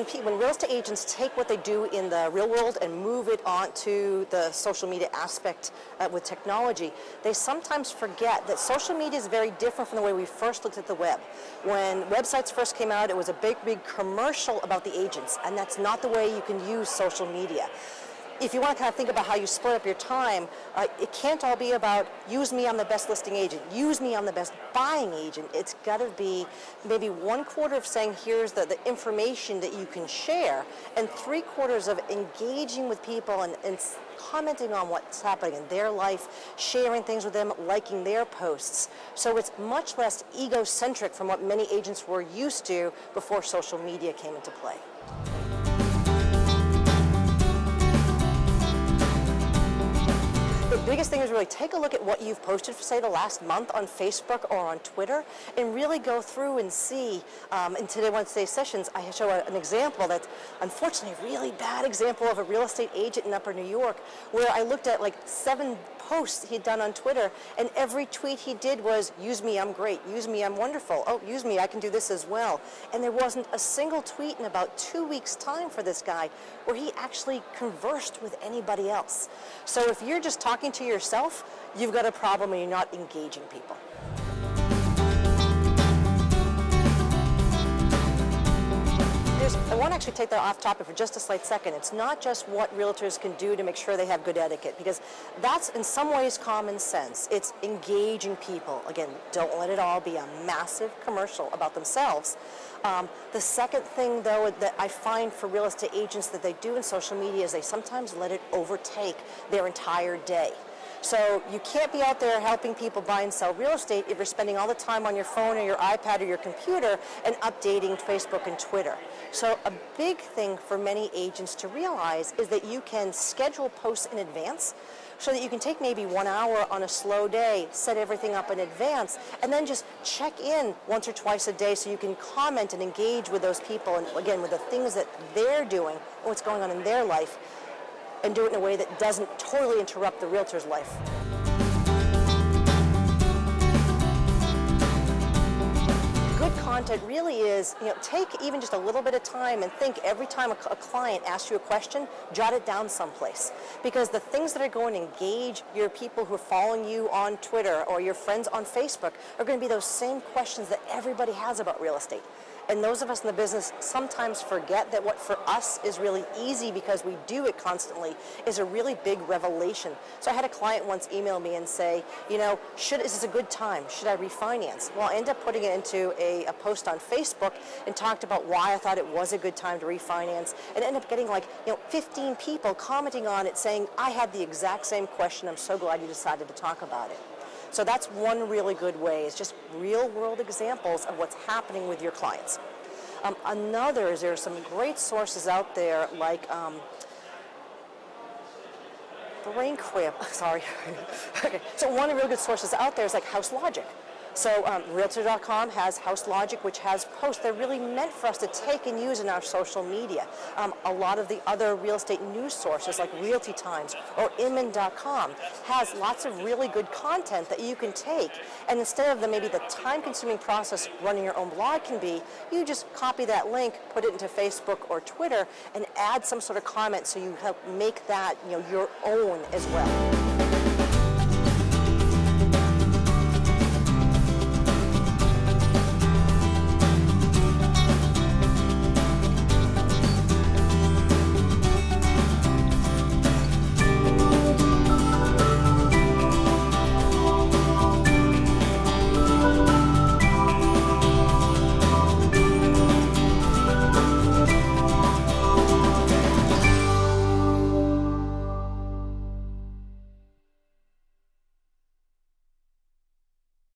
when real estate agents take what they do in the real world and move it onto the social media aspect with technology, they sometimes forget that social media is very different from the way we first looked at the web. When websites first came out, it was a big commercial about the agents, and that's not the way you can use social media. If you want to kind of think about how you split up your time, it can't all be about use me, I'm the best listing agent, use me, I'm the best buying agent. It's got to be maybe 1/4 of saying here's the information that you can share, and 3/4 of engaging with people and commenting on what's happening in their life, sharing things with them, liking their posts. So it's much less egocentric from what many agents were used to before social media came into play. The biggest thing is really take a look at what you've posted for, say, the last month on Facebook or on Twitter, and really go through and see. In today's sessions, I show an example that's unfortunately a really bad example of a real estate agent in Upper New York, where I looked at like 7 posts he'd done on Twitter, and every tweet he did was, use me, I'm great, use me, I'm wonderful, oh, use me, I can do this as well. And there wasn't a single tweet in about 2 weeks' time for this guy where he actually conversed with anybody else. So if you're just talking to yourself, you've got a problem and you're not engaging people. I want to actually take that off topic for just a slight second. It's not just what realtors can do to make sure they have good etiquette, because that's in some ways common sense. It's engaging people. Again, don't let it all be a massive commercial about themselves. The second thing, though, that I find for real estate agents that they do in social media is they sometimes let it overtake their entire day. So you can't be out there helping people buy and sell real estate if you're spending all the time on your phone or your iPad or your computer and updating Facebook and Twitter. So a big thing for many agents to realize is that you can schedule posts in advance so that you can take maybe 1 hour on a slow day, set everything up in advance, and then just check in once or twice a day so you can comment and engage with those people, and again, with the things that they're doing and what's going on in their life, and do it in a way that doesn't totally interrupt the realtor's life. Good content really is, take even just a little bit of time and think every time a client asks you a question, jot it down someplace. Because the things that are going to engage your people who are following you on Twitter or your friends on Facebook are going to be those same questions that everybody has about real estate. And those of us in the business sometimes forget that what for us is really easy because we do it constantly is a really big revelation. So I had a client once email me and say, is this a good time? Should I refinance? Well, I ended up putting it into a post on Facebook and talked about why I thought it was a good time to refinance, and ended up getting 15 people commenting on it saying, I had the exact same question. I'm so glad you decided to talk about it. So that's one really good way, is just real-world examples of what's happening with your clients. Another is there are some great sources out there like brain cramp, sorry. Okay, so one of the real good sources out there is like House Logic. So Realtor.com has House Logic, which has posts that are really meant for us to take and use in our social media. A lot of the other real estate news sources like Realty Times or Inman.com has lots of really good content that you can take, and instead of maybe the time-consuming process running your own blog can be, you just copy that link, put it into Facebook or Twitter, and add some sort of comment so you help make that your own as well.